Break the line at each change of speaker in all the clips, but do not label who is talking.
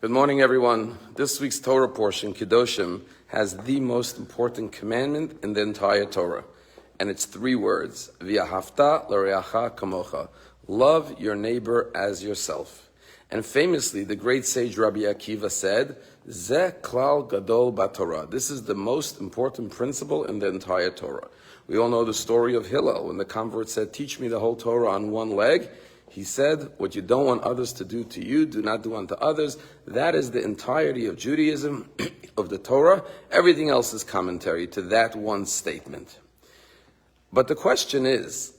Good morning, everyone. This week's Torah portion, Kedoshim, has the most important commandment in the entire Torah. And it's 3 words. V'ahavta l'reacha kamocha. Love your neighbor as yourself. And famously, the great sage Rabbi Akiva said, Ze klal gadol b'Torah. This is the most important principle in the entire Torah. We all know the story of Hillel. When the convert said, teach me the whole Torah on one leg, he said, what you don't want others to do to you, do not do unto others. That is the entirety of Judaism, of the Torah. Everything else is commentary to that one statement. But the question is,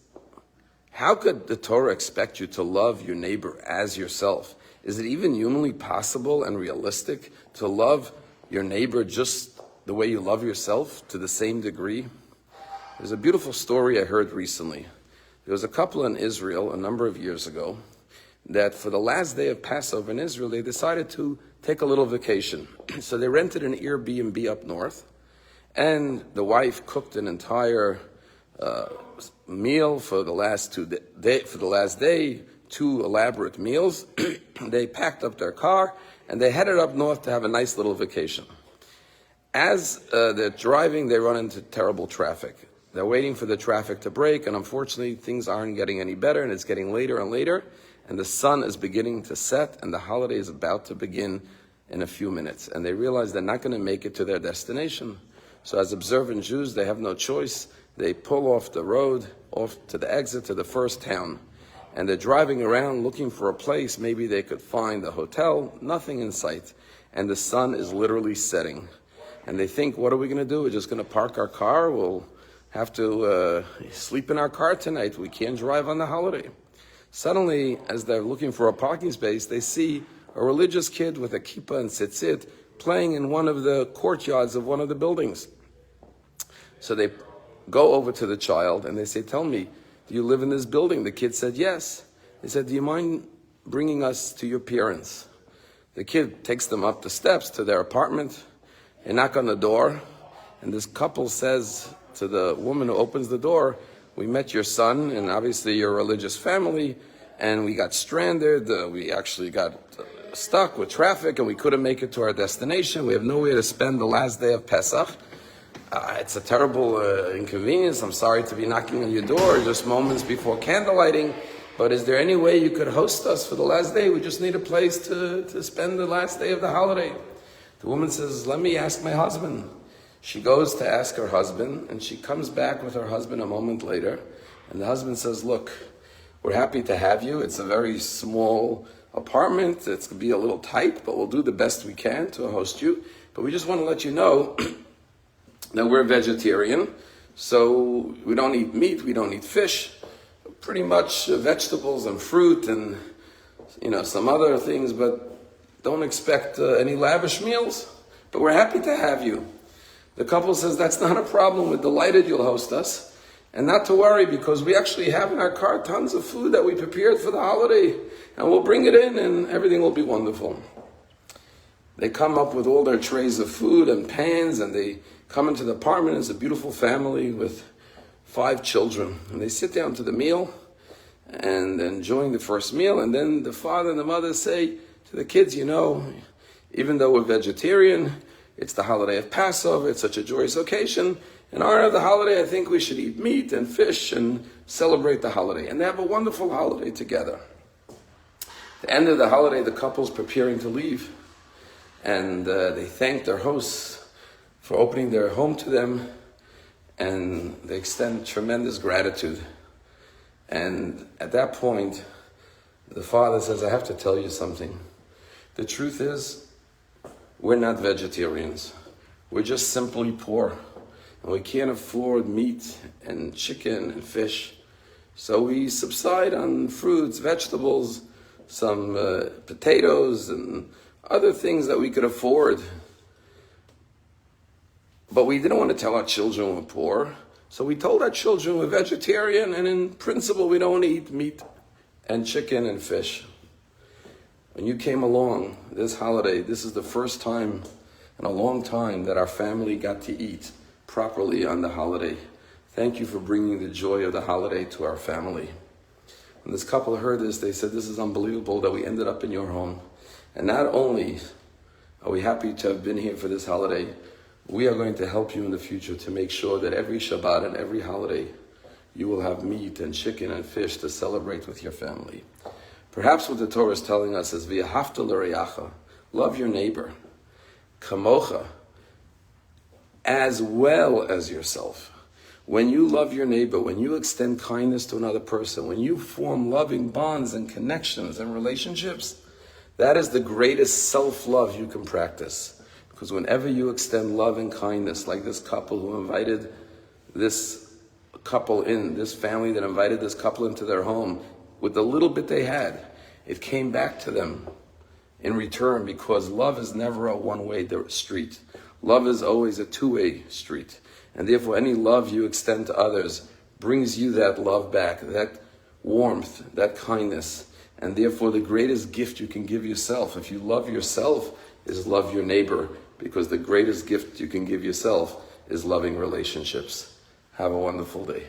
how could the Torah expect you to love your neighbor as yourself? Is it even humanly possible and realistic to love your neighbor just the way you love yourself, to the same degree? There's a beautiful story I heard recently. There was a couple in Israel a number of years ago that for the last day of Passover in Israel, they decided to take a little vacation. So they rented an Airbnb up north, and the wife cooked an entire meal for the last day, 2 elaborate meals. They packed up their car and they headed up north to have a nice little vacation. As they're driving, they run into terrible traffic. They're waiting for the traffic to break, and unfortunately things aren't getting any better, and it's getting later and later, and the sun is beginning to set, and the holiday is about to begin in a few minutes. And they realize they're not going to make it to their destination. So as observant Jews, they have no choice. They pull off the road, off to the exit to the first town. And they're driving around looking for a place. Maybe they could find a hotel. Nothing in sight. And the sun is literally setting. And they think, what are we going to do? We're just going to park our car? We'll have to sleep in our car tonight. We can't drive on the holiday. Suddenly, as they're looking for a parking space, they see a religious kid with a kippah and tzitzit playing in one of the courtyards of one of the buildings. So they go over to the child and they say, tell me, do you live in this building? The kid said, yes. They said, do you mind bringing us to your parents? The kid takes them up the steps to their apartment. They knock on the door, and this couple says to the woman who opens the door, we met your son, and obviously you're a religious family, and we got stranded. We actually got stuck with traffic, and we couldn't make it to our destination. We have nowhere to spend the last day of Pesach. It's a terrible inconvenience. I'm sorry to be knocking on your door just moments before candlelighting, but is there any way you could host us for the last day? We just need a place to spend the last day of the holiday. The woman says, let me ask my husband. She goes to ask her husband, and she comes back with her husband a moment later, and the husband says, look, we're happy to have you. It's a very small apartment. It's going to be a little tight, but we'll do the best we can to host you. But we just want to let you know that we're vegetarian, so we don't eat meat, we don't eat fish, pretty much vegetables and fruit and some other things, but don't expect any lavish meals. But we're happy to have you. The couple says, that's not a problem. We're delighted you'll host us. And not to worry, because we actually have in our car tons of food that we prepared for the holiday. And we'll bring it in and everything will be wonderful. They come up with all their trays of food and pans, and they come into the apartment. It's a beautiful family with 5 children. And they sit down to the meal and enjoying the first meal. And then the father and the mother say to the kids, even though we're vegetarian, it's the holiday of Passover. It's such a joyous occasion. In honor of the holiday, I think we should eat meat and fish and celebrate the holiday. And they have a wonderful holiday together. At the end of the holiday, the couple's preparing to leave. And they thank their hosts for opening their home to them. And they extend tremendous gratitude. And at that point, the father says, I have to tell you something. The truth is, we're not vegetarians. We're just simply poor. And we can't afford meat and chicken and fish. So we subside on fruits, vegetables, some potatoes and other things that we could afford. But we didn't want to tell our children we're poor. So we told our children we're vegetarian, and in principle we don't eat meat and chicken and fish. When you came along this holiday, this is the first time in a long time that our family got to eat properly on the holiday. Thank you for bringing the joy of the holiday to our family. When this couple heard this, they said, this is unbelievable that we ended up in your home. And not only are we happy to have been here for this holiday, we are going to help you in the future to make sure that every Shabbat and every holiday you will have meat and chicken and fish to celebrate with your family. Perhaps what the Torah is telling us is v'ahavta l'reacha, love your neighbor, kamocha, as well as yourself. When you love your neighbor, when you extend kindness to another person, when you form loving bonds and connections and relationships, that is the greatest self-love you can practice. Because whenever you extend love and kindness, like this couple who invited this family that invited this couple into their home, with the little bit they had, it came back to them in return, because love is never a one-way street. Love is always a two-way street. And therefore, any love you extend to others brings you that love back, that warmth, that kindness. And therefore, the greatest gift you can give yourself, if you love yourself, is love your neighbor, because the greatest gift you can give yourself is loving relationships. Have a wonderful day.